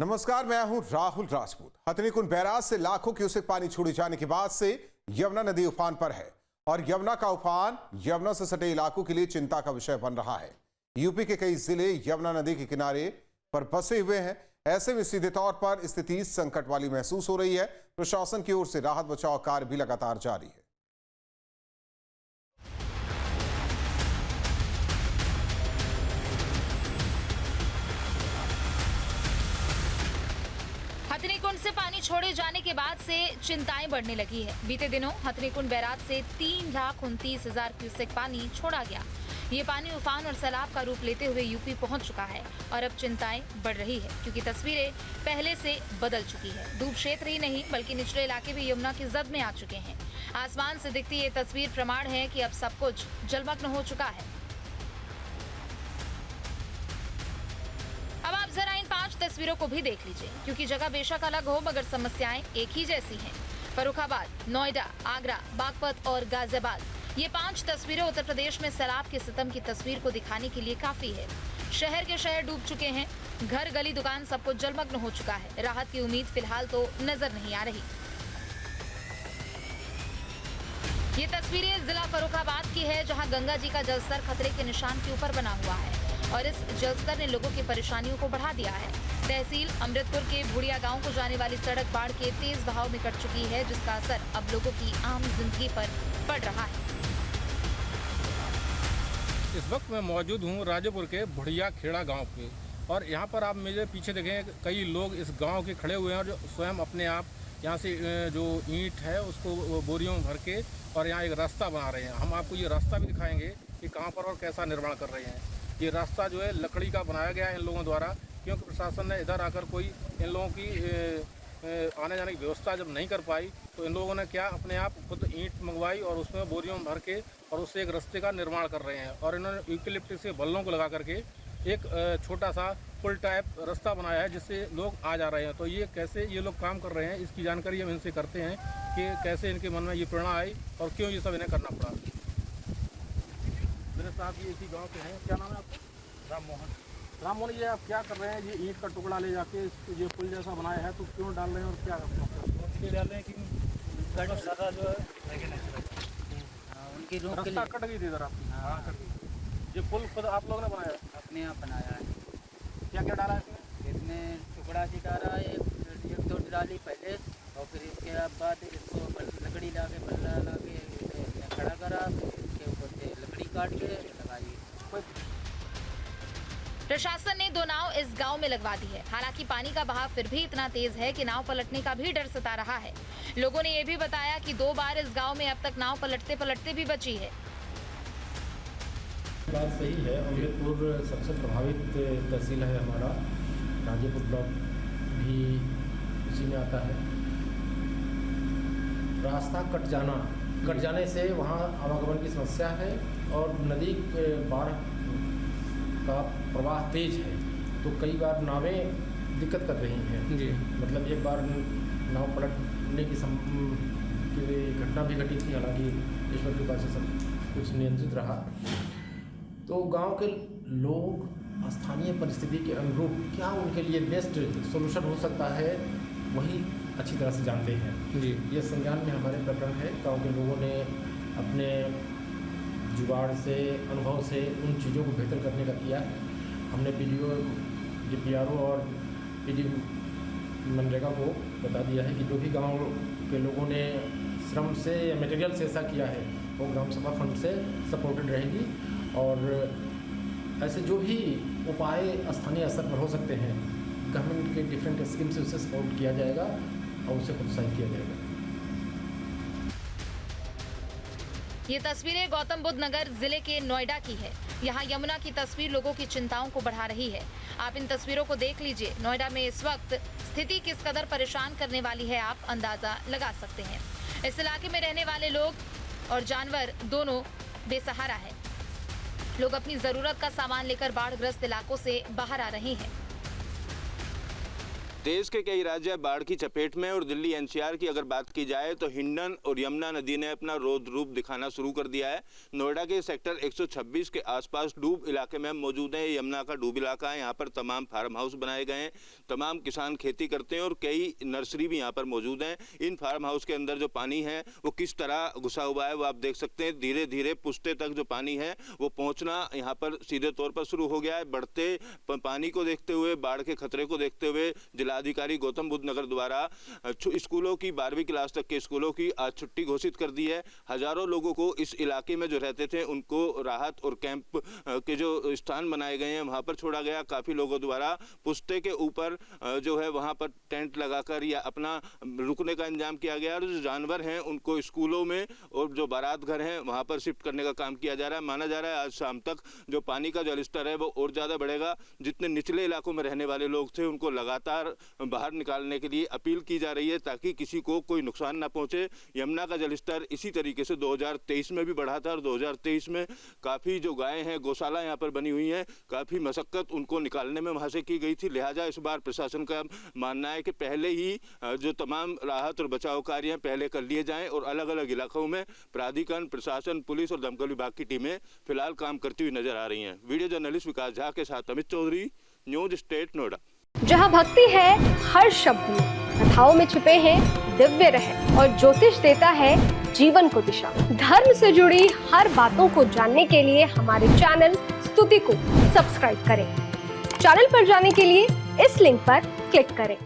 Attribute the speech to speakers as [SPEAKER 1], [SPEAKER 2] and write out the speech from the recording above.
[SPEAKER 1] नमस्कार, मैं हूं राहुल राजपूत। हथनीकुंड बैराज से लाखों क्यूसेक पानी छोड़े जाने के बाद से यमुना नदी उफान पर है और यमुना का उफान यमुना से सटे इलाकों के लिए चिंता का विषय बन रहा है। यूपी के कई जिले यमुना नदी के किनारे पर बसे हुए हैं। ऐसे में सीधे तौर पर स्थिति संकट वाली महसूस हो रही है। प्रशासन की ओर से राहत बचाव कार्य भी लगातार जारी है।
[SPEAKER 2] हथनीकुंड से पानी छोड़े जाने के बाद से चिंताएं बढ़ने लगी है। बीते दिनों हथनीकुंड बैराज से 3,29,000 क्यूसेक पानी छोड़ा गया। ये पानी उफान और सैलाब का रूप लेते हुए यूपी पहुंच चुका है और अब चिंताएं बढ़ रही है क्योंकि तस्वीरें पहले से बदल चुकी है। डूब क्षेत्र ही नहीं बल्कि निचले इलाके भी यमुना की जद में आ चुके हैं। आसमान से दिखती ये तस्वीर प्रमाण है कि अब सब कुछ जलमग्न हो चुका है। अब आप जरा इन 5 तस्वीरों को भी देख लीजिए क्योंकि जगह बेशक अलग हो मगर समस्याएं एक ही जैसी हैं। फर्रुखाबाद, नोएडा, आगरा, बागपत और गाजियाबाद, ये 5 तस्वीरें उत्तर प्रदेश में सैलाब के सितम की तस्वीर को दिखाने के लिए काफी है। शहर के शहर डूब चुके हैं, घर गली दुकान सब कुछ जलमग्न हो चुका है। राहत की उम्मीद फिलहाल तो नजर नहीं आ रही। ये तस्वीरें जिला फर्रुखाबाद की है जहां गंगा जी का जलस्तर खतरे के निशान के ऊपर बना हुआ है और इस जलस्तर ने लोगों की परेशानियों को बढ़ा दिया है। तहसील अमृतपुर के भुड़िया गांव को जाने वाली सड़क बाढ़ के तेज बहाव में कट चुकी है जिसका असर अब लोगों की आम जिंदगी पर पड़ रहा है।
[SPEAKER 3] इस वक्त मैं मौजूद हूँ राजेपुर के भुड़िया खेड़ा गांव पे और यहाँ पर आप मेरे पीछे देखें कई लोग इस गांव के खड़े हुए हैं और जो स्वयं अपने आप यहाँ से जो ईंट है उसको बोरियों में भर के और यहाँ एक रास्ता बना रहे हैं। हम आपको ये रास्ता भी दिखाएंगे कि कहाँ पर और कैसा निर्माण कर रहे हैं। ये रास्ता जो है लकड़ी का बनाया गया है इन लोगों द्वारा, क्योंकि प्रशासन ने इधर आकर कोई इन लोगों की आने जाने की व्यवस्था जब नहीं कर पाई तो इन लोगों ने क्या अपने आप खुद ईंट मंगवाई और उसमें बोरियों में भर के और उससे एक रास्ते का निर्माण कर रहे हैं। और इन्होंने यूकेलिप्टस के बल्लों को लगा करके एक छोटा सा पुल टाइप रास्ता बनाया है जिससे लोग आ जा रहे हैं। तो ये कैसे ये लोग काम कर रहे हैं इसकी जानकारी हम इनसे करते हैं कि कैसे इनके मन में ये प्रेरणा आई और क्यों ये सब इन्हें करना पड़ा। मेरे साथ ये इसी गाँव के हैं, क्या नाम है आपका? राम मोहन, ये आप क्या कर रहे हैं? ये ईंट का टुकड़ा ले जाके ये पुल जैसा बनाया है तो क्यों डाल रहे हैं और क्या इसलिए डाल रहे हैं कि सारा जो है
[SPEAKER 4] उनकी
[SPEAKER 3] रास्ता कट गई थी इधर आपकी। हाँ, कट गई। ये पुल खुद आप लोगों ने बनाया है?
[SPEAKER 4] अपने आप बनाया है।
[SPEAKER 3] क्या क्या डाला है इसमें?
[SPEAKER 4] इसमें टुकड़ा जी डाला है, एक दो डाली पहले और फिर इसके बाद इसको लकड़ी ला के बल्ला ला के इसे खड़ा करा, इसके ऊपर से लकड़ी काट के लगाई।
[SPEAKER 2] प्रशासन ने 2 नाव इस गांव में लगवा दी है। हालांकि पानी का बहाव फिर भी इतना तेज है कि नाव पलटने का भी डर सता रहा है। लोगों ने ये भी बताया कि 2 बार इस गांव में अब तक नाव पलटते पलटते भी बची है।
[SPEAKER 5] बात सही है। अमृतपुर सबसे प्रभावित तहसील है हमारा, राजेपुर ब्लॉक भी उसी में आता है। रास्ता कट जाने से वहाँ आवागमन की समस्या है और नदी के बाढ़ का प्रवाह तेज है तो कई बार नावें दिक्कत कर रही हैं जी। मतलब एक बार नाव पलटने की घटना भी घटी थी, हालांकि ईश्वर की कृपा से सब कुछ नियंत्रित रहा। तो गांव के लोग स्थानीय परिस्थिति के अनुरूप क्या उनके लिए बेस्ट सोल्यूशन हो सकता है वही अच्छी तरह से जानते हैं जी। ये संज्ञान में हमारे प्रकरण है। गांव के लोगों ने अपने जुगाड़ से अनुभव से उन चीज़ों को बेहतर करने का किया। हमने PDO, DPRO और PD मनरेगा को बता दिया है कि जो भी गांव के लोगों ने श्रम से या मटेरियल से ऐसा किया है वो ग्राम सभा फंड से सपोर्टेड रहेगी और ऐसे जो भी उपाय स्थानीय स्तर पर हो सकते हैं गवर्नमेंट के डिफरेंट स्कीम से उसे सपोर्ट किया जाएगा और उसे प्रोत्साहित किया जाएगा।
[SPEAKER 2] ये तस्वीरें गौतम बुद्ध नगर जिले के नोएडा की है। यहाँ यमुना की तस्वीर लोगों की चिंताओं को बढ़ा रही है। आप इन तस्वीरों को देख लीजिए। नोएडा में इस वक्त स्थिति किस कदर परेशान करने वाली है आप अंदाजा लगा सकते हैं। इस इलाके में रहने वाले लोग और जानवर दोनों बेसहारा है। लोग अपनी जरूरत का सामान लेकर बाढ़ग्रस्त इलाकों से बाहर आ रहे हैं।
[SPEAKER 6] देश के कई राज्य बाढ़ की चपेट में और दिल्ली एनसीआर की अगर बात की जाए तो हिंडन और यमुना नदी ने अपना रौद्र रूप दिखाना शुरू कर दिया है। नोएडा के सेक्टर 126 के आसपास डूब इलाके में हम मौजूद हैं। यमुना का डूब इलाका है। यहाँ पर तमाम फार्म हाउस बनाए गए हैं, तमाम किसान खेती करते हैं और कई नर्सरी भी यहाँ पर मौजूद हैं। इन फार्म हाउस के अंदर जो पानी है वो किस तरह घुसा हुआ है वो आप देख सकते हैं। धीरे धीरे पुश्ते तक जो पानी है वो पहुँचना यहाँ पर सीधे तौर पर शुरू हो गया है। बढ़ते पानी को देखते हुए, बाढ़ के खतरे को देखते हुए जिलाधिकारी गौतम बुद्ध नगर द्वारा स्कूलों की 12वीं क्लास तक के स्कूलों की आज छुट्टी घोषित कर दी है। हजारों लोगों को इस इलाके में जो रहते थे उनको राहत और कैंप के जो स्थान बनाए गए हैं वहां पर छोड़ा गया। काफी लोगों द्वारा पुश्ते के ऊपर जो है वहां पर टेंट लगाकर या अपना रुकने का इंतजाम किया गया और जो जानवर हैं उनको स्कूलों में और जो बारात घर हैं वहां पर शिफ्ट करने का काम किया जा रहा है। माना जा रहा है आज शाम तक जो पानी का जलस्तर है वो और ज्यादा बढ़ेगा। जितने निचले इलाकों में रहने वाले लोग थे उनको लगातार बाहर निकालने के लिए अपील की जा रही है ताकि किसी को कोई नुकसान ना पहुंचे। यमुना का जलस्तर इसी तरीके से 2023 में भी बढ़ा था और 2023 में काफ़ी जो गायें हैं, गौशाला यहाँ पर बनी हुई हैं, काफ़ी मशक्कत उनको निकालने में वहाँ से की गई थी। लिहाजा इस बार प्रशासन का मानना है कि पहले ही जो तमाम राहत और बचाव कार्य हैं पहले कर लिए जाएँ और अलग अलग इलाकों में प्राधिकरण, प्रशासन, पुलिस और दमकल विभाग की टीमें फिलहाल काम करती हुई नजर आ रही हैं। वीडियो जर्नलिस्ट विकास झा के साथ अमित चौधरी, न्यूज स्टेट नोएडा।
[SPEAKER 7] जहाँ भक्ति है हर शब्द में, कथाओं में छिपे हैं दिव्य रहस्य और ज्योतिष देता है जीवन को दिशा। धर्म से जुड़ी हर बातों को जानने के लिए हमारे चैनल स्तुति को सब्सक्राइब करें। चैनल पर जाने के लिए इस लिंक पर क्लिक करें।